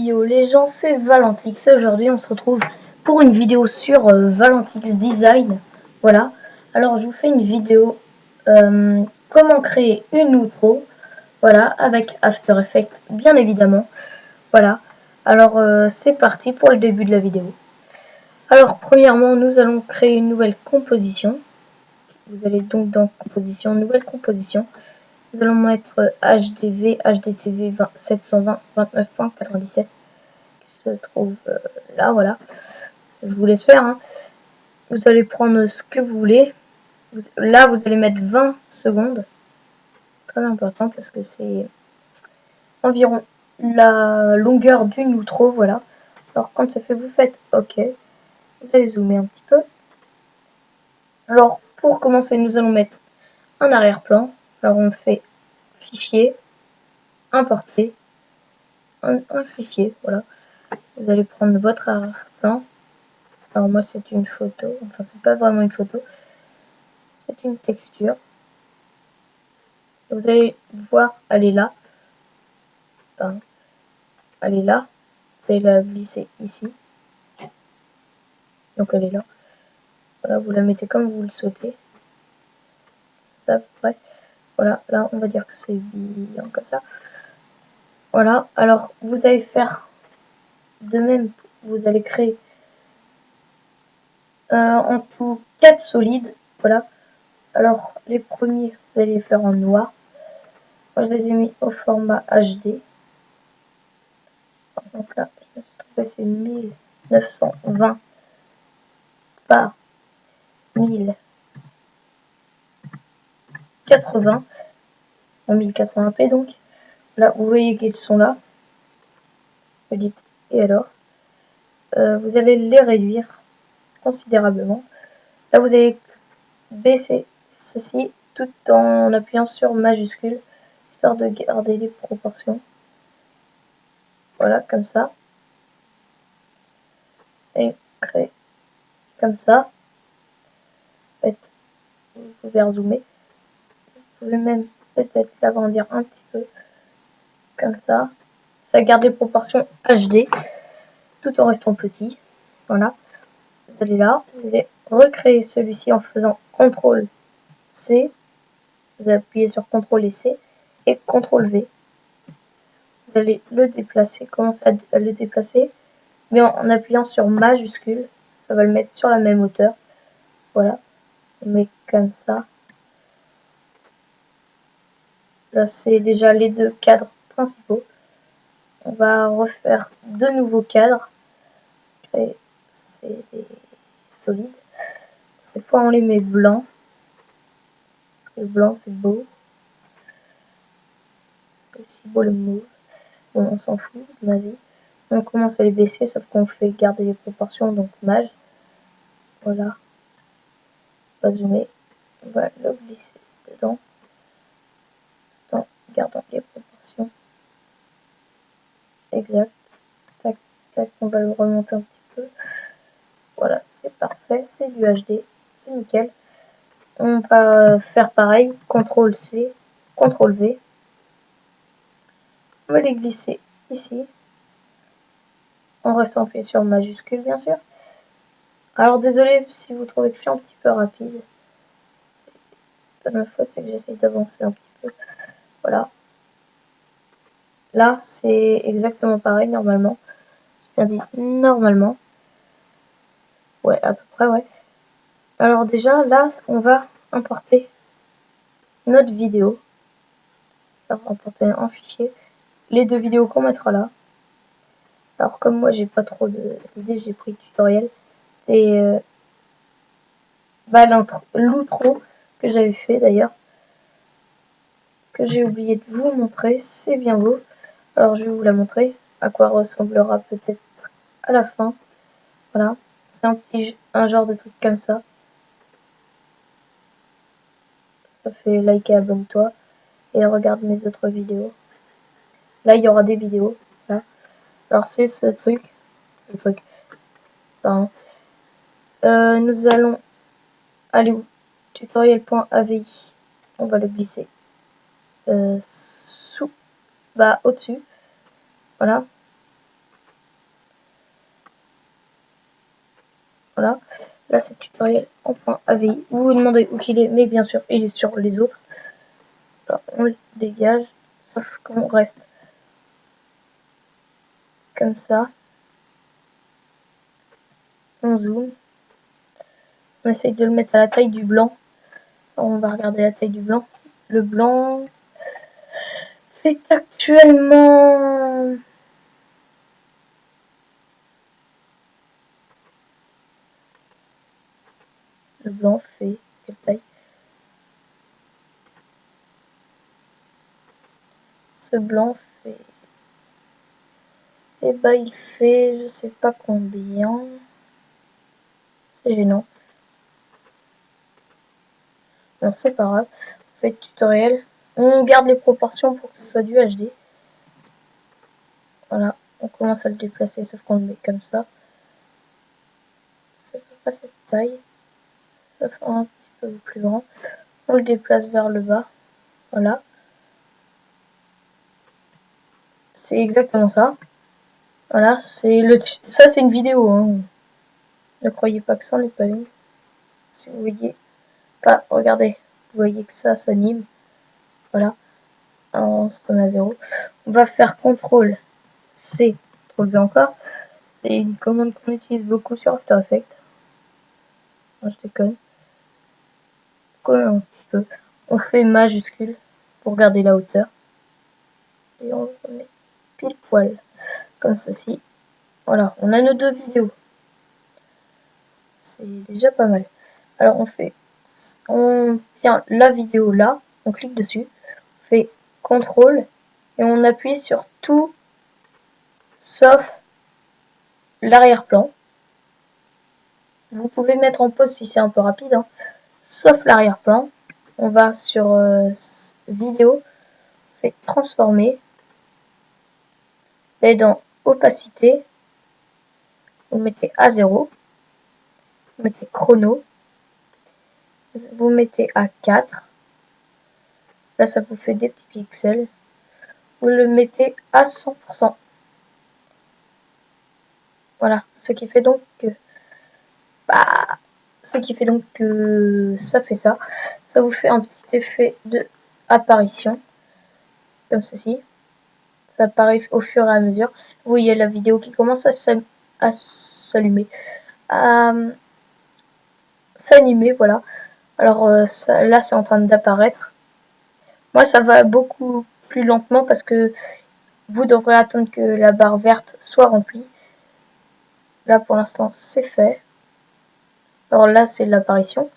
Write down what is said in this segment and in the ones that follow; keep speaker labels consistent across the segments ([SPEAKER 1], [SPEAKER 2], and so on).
[SPEAKER 1] Yo les gens, c'est Valentix. Aujourd'hui, on se retrouve pour une vidéo sur Valentix Design. Voilà. Alors, je vous fais une vidéo comment créer une outro. Voilà, avec After Effects, bien évidemment. Voilà. Alors, c'est parti pour le début de la vidéo. Alors, premièrement, nous allons créer une nouvelle composition. Vous allez donc dans composition, nouvelle composition. Nous allons mettre HDV, HDTV 720 29.97 qui se trouve là, voilà. Je vous laisse faire. Hein. Vous allez prendre ce que vous voulez. Là, vous allez mettre 20 secondes. C'est très important parce que c'est environ la longueur d'une outro, voilà. Alors, quand c'est fait, vous faites OK. Vous allez zoomer un petit peu. Alors, pour commencer, nous allons mettre un arrière-plan. Alors, on fait fichier, importer, un fichier, voilà. Vous allez prendre votre arrière-plan. Alors moi c'est une photo, enfin c'est pas vraiment une photo, c'est une texture. Vous allez voir, elle est là. Enfin, elle est là. Vous allez la glisser ici. Donc elle est là. Voilà, vous la mettez comme vous le souhaitez. Ça, ouais. Voilà, là on va dire que c'est bien comme ça. Voilà, alors vous allez faire de même, vous allez créer en tout 4 solides. Voilà. Alors les premiers, vous allez les faire en noir. Moi je les ai mis au format HD. Donc là, je me suis trompée, c'est 1920 par 1080 en 1080p. Donc là, vous voyez qu'ils sont là. Vous dites, et alors vous allez les réduire considérablement. Là, vous allez baisser ceci tout en appuyant sur majuscule, histoire de garder les proportions. Voilà, comme ça. Et créer comme ça. En fait, vous pouvez rezoomer. Vous pouvez même peut-être l'agrandir un petit peu. Comme ça. Ça garde les proportions HD. Tout en restant petit. Voilà. Vous allez là. Vous allez recréer celui-ci en faisant CTRL C. Vous appuyez sur CTRL et C. Et CTRL V. Vous allez le déplacer. Commencer à le déplacer. Mais en appuyant sur majuscule. Ça va le mettre sur la même hauteur. Voilà. On met comme ça. Là, c'est déjà les deux cadres principaux. On va refaire deux nouveaux cadres. Et c'est des solides. Cette fois, on les met blancs. Parce que le blanc, c'est beau. C'est aussi beau le mauve. Bon, on s'en fout de ma vie. On commence à les baisser, sauf qu'on fait garder les proportions, donc mage. Voilà. On va zoomer. On va le glisser dedans. Tout en gardant les proportions. Exact. Tac, tac. On va le remonter un petit peu. Voilà, c'est parfait. C'est du HD. C'est nickel. On va faire pareil. CTRL C, CTRL V. On va les glisser ici. En restant appuyé sur majuscule, bien sûr. Alors, désolé si vous trouvez que je suis un petit peu rapide. C'est pas de ma faute, c'est que j'essaye d'avancer un petit peu. Voilà. Là, c'est exactement pareil, normalement. J'ai bien dit normalement. Ouais, à peu près, ouais. Alors déjà, là, on va importer notre vidéo. Alors, importer un fichier. Les deux vidéos qu'on mettra là. Alors, comme moi, j'ai pas trop d'idées, j'ai pris le tutoriel. Et l'outro que j'avais fait d'ailleurs, que j'ai oublié de vous montrer, c'est bien beau. Alors je vais vous la montrer, à quoi ressemblera peut-être à la fin. Voilà, c'est un genre de truc comme ça. Ça fait like et abonne-toi. Et regarde mes autres vidéos. Là, il y aura des vidéos. Là. Alors c'est ce truc. Pardon. Nous allons aller où? Tutoriel.avi. On va le glisser au-dessus. Voilà. Voilà. Là, c'est tutoriel en point AVI. Vous vous demandez où qu'il est, mais bien sûr, il est sur les autres. Alors, on le dégage, sauf qu'on reste comme ça. On zoome. On essaye de le mettre à la taille du blanc. Alors, on va regarder la taille du blanc. Le blanc fait actuellement... Le blanc fait quelle taille? Ce blanc fait... Eh ben, il fait je sais pas combien. C'est gênant. Alors, c'est pas grave. On fait tutoriel. On garde les proportions pour que ce soit du HD. Voilà. On commence à le déplacer, sauf qu'on le met comme ça. Ça fait pas cette taille. Ça fait un petit peu plus grand. On le déplace vers le bas. Voilà. C'est exactement ça. Voilà, c'est le... Ça, c'est une vidéo, hein. Ne croyez pas que ça n'est pas une. Si vous voyez pas, regardez, vous voyez que ça s'anime. Voilà. Alors, on se remet à 0. On va faire CTRL C, CTRL V encore. C'est une commande qu'on utilise beaucoup sur After Effects. Non, je déconne. Un petit peu. On fait majuscule pour garder la hauteur. Et on le met pile poil, comme ceci. Voilà, on a nos deux vidéos. C'est déjà pas mal. Alors on tient la vidéo là, on clique dessus, on fait CTRL et on appuie sur tout sauf l'arrière-plan. Vous pouvez mettre en pause si c'est un peu rapide, hein. Sauf l'arrière-plan. On va sur vidéo, on fait transformer, et dans opacité, vous mettez à 0, vous mettez chrono, vous mettez à 4, là ça vous fait des petits pixels, vous le mettez à 100%. Voilà, ce qui fait donc que ça fait ça. Ça vous fait un petit effet de apparition, comme ceci. Ça apparaît au fur et à mesure. Vous voyez la vidéo qui commence à s'allumer, à s'animer, voilà. Alors là, c'est en train d'apparaître. Moi, ça va beaucoup plus lentement parce que vous devrez attendre que la barre verte soit remplie. Là, pour l'instant, c'est fait. Alors là, c'est l'apparition.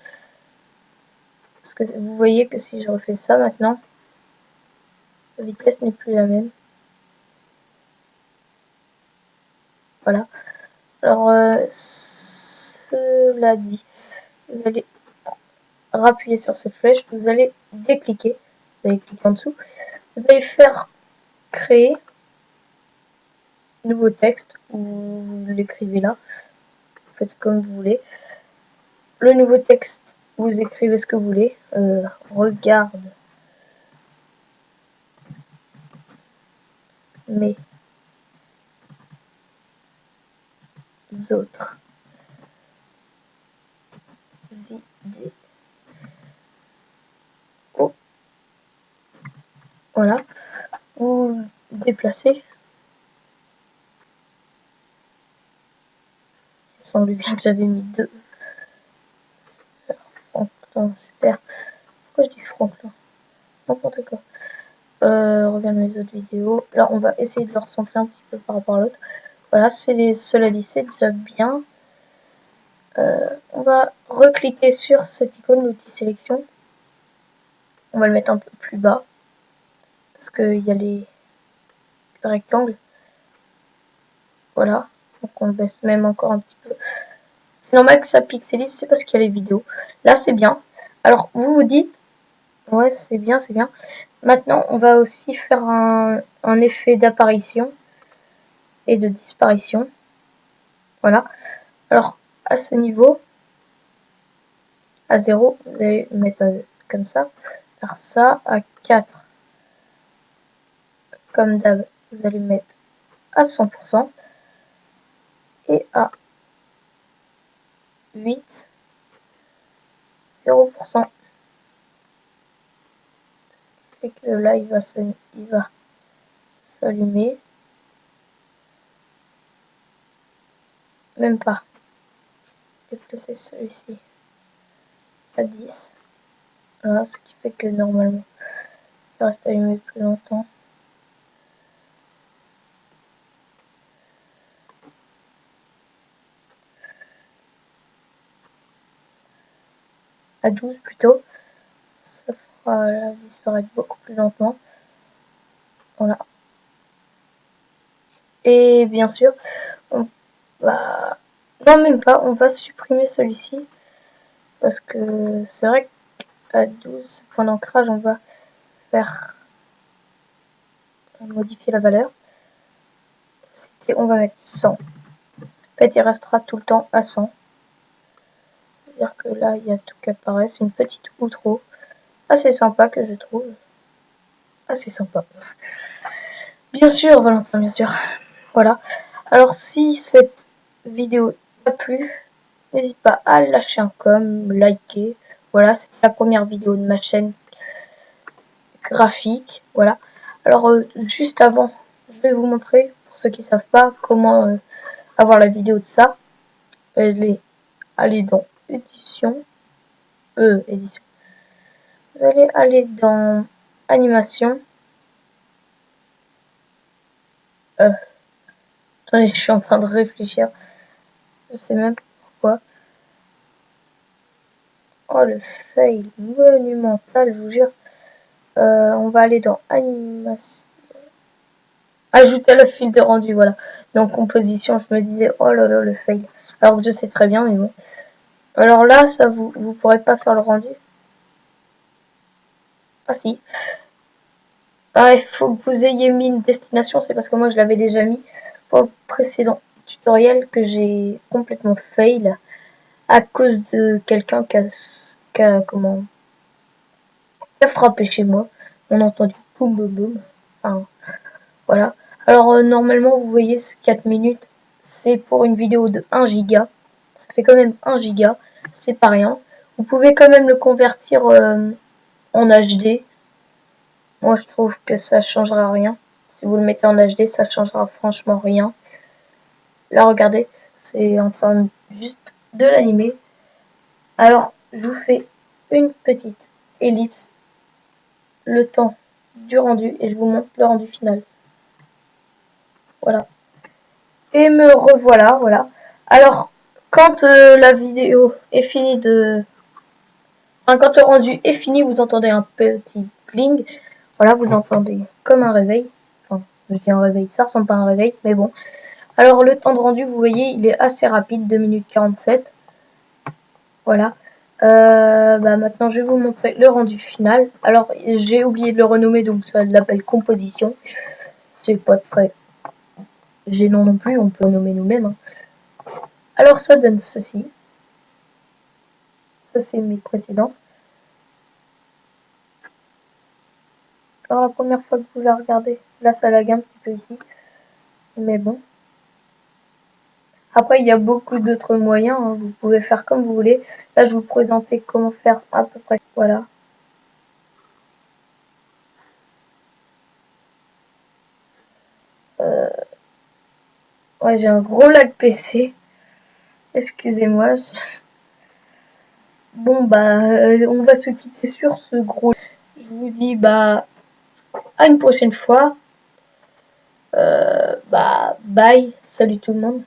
[SPEAKER 1] Parce que vous voyez que si je refais ça maintenant, la vitesse n'est plus la même. Voilà. Alors, cela dit, vous allez appuyer sur cette flèche, vous allez décliquer, vous allez cliquer en dessous, vous allez faire créer nouveau texte, ou vous l'écrivez là, vous faites comme vous voulez. Le nouveau texte, vous écrivez ce que vous voulez, regarde mes autres vidéos. Oh. Voilà, vous déplacez. Il me semble bien que j'avais mis 2. Franklin, super. Pourquoi je dis Franklin? N'importe quoi. Regarde mes autres vidéos. Là, on va essayer de le recentrer un petit peu par rapport à l'autre. Voilà, cela dit, c'est déjà bien. On va recliquer sur cette icône, l'outil sélection. On va le mettre un peu plus bas. Parce qu'il y a les rectangles. Voilà. Donc on le baisse même encore un petit peu. C'est normal que ça pixelise, c'est parce qu'il y a les vidéos. Là, c'est bien. Alors, vous vous dites, ouais, c'est bien, c'est bien. Maintenant, on va aussi faire un effet d'apparition et de disparition. Voilà. Alors, à ce niveau, à 0, vous allez mettre comme ça. Faire ça à 4. Comme d'hab, vous allez mettre à 100%. Et à 8, 0%. Et que là, il va s'allumer. Même pas. Déplacer celui-ci à 10. Voilà, ce qui fait que normalement, il reste allumé plus longtemps. À 12 plutôt. Ça fera disparaître beaucoup plus lentement. Voilà. Et bien sûr, on va... Non, même pas, on va supprimer celui-ci. Parce que c'est vrai qu'à 12 points d'ancrage, on va faire modifier la valeur. Et on va mettre 100. En fait, il restera tout le temps à 100. C'est-à-dire que là, il y a tout qui apparaît. C'est une petite outro assez sympa que je trouve. Assez sympa. Bien sûr, Valentin, bien sûr. Voilà. Alors, si cette vidéo t'a plu, n'hésite pas à lâcher un com, liker. Voilà, c'était la première vidéo de ma chaîne graphique. Voilà. Alors, juste avant, je vais vous montrer, pour ceux qui ne savent pas, comment avoir la vidéo de ça. Allez dans édition. Édition. Vous allez aller dans animation. Attendez, je suis en train de réfléchir. Je sais même pas pourquoi. Oh, le fail monumental, je vous jure. On va aller dans animation. Ajouter le fil de rendu, voilà. Dans composition, je me disais, oh là là, le fail. Alors que je sais très bien, mais bon. Alors là, ça vous pourrez pas faire le rendu. Ah si. Ah, il faut que vous ayez mis une destination, c'est parce que moi je l'avais déjà mis pour le précédent tutoriel que j'ai complètement fail à cause de quelqu'un qui a frappé chez moi. On a entendu boum boum boum. Enfin, voilà. Alors normalement vous voyez ce 4 minutes, c'est pour une vidéo de 1 giga. Ça fait quand même 1 giga, c'est pas rien. Vous pouvez quand même le convertir en HD. Moi je trouve que ça changera rien. Si vous le mettez en HD, ça changera franchement rien. Là regardez, c'est enfin juste de l'animer. Alors je vous fais une petite ellipse, le temps du rendu, et je vous montre le rendu final. Voilà. Et me revoilà, voilà. Alors, quand la vidéo est finie quand le rendu est fini, vous entendez un petit bling. Voilà, vous entendez comme un réveil. Enfin, je dis un réveil, ça ressemble pas à un réveil, mais bon. Alors, le temps de rendu, vous voyez, il est assez rapide, 2 minutes 47. Voilà. Maintenant, je vais vous montrer le rendu final. Alors, j'ai oublié de le renommer, donc ça l'appelle composition. C'est pas très gênant non plus, on peut le nommer nous-mêmes. Hein. Alors, ça donne ceci. Ça, c'est mes précédents. Alors, la première fois que vous la regardez, là, ça lag un petit peu ici. Mais bon. Après, il y a beaucoup d'autres moyens. Hein. Vous pouvez faire comme vous voulez. Là, je vais vous présenter comment faire à peu près. Voilà. Ouais, j'ai un gros lag PC. Excusez-moi. Bon, on va se quitter sur ce gros. Je vous dis, à une prochaine fois. Bye. Salut tout le monde.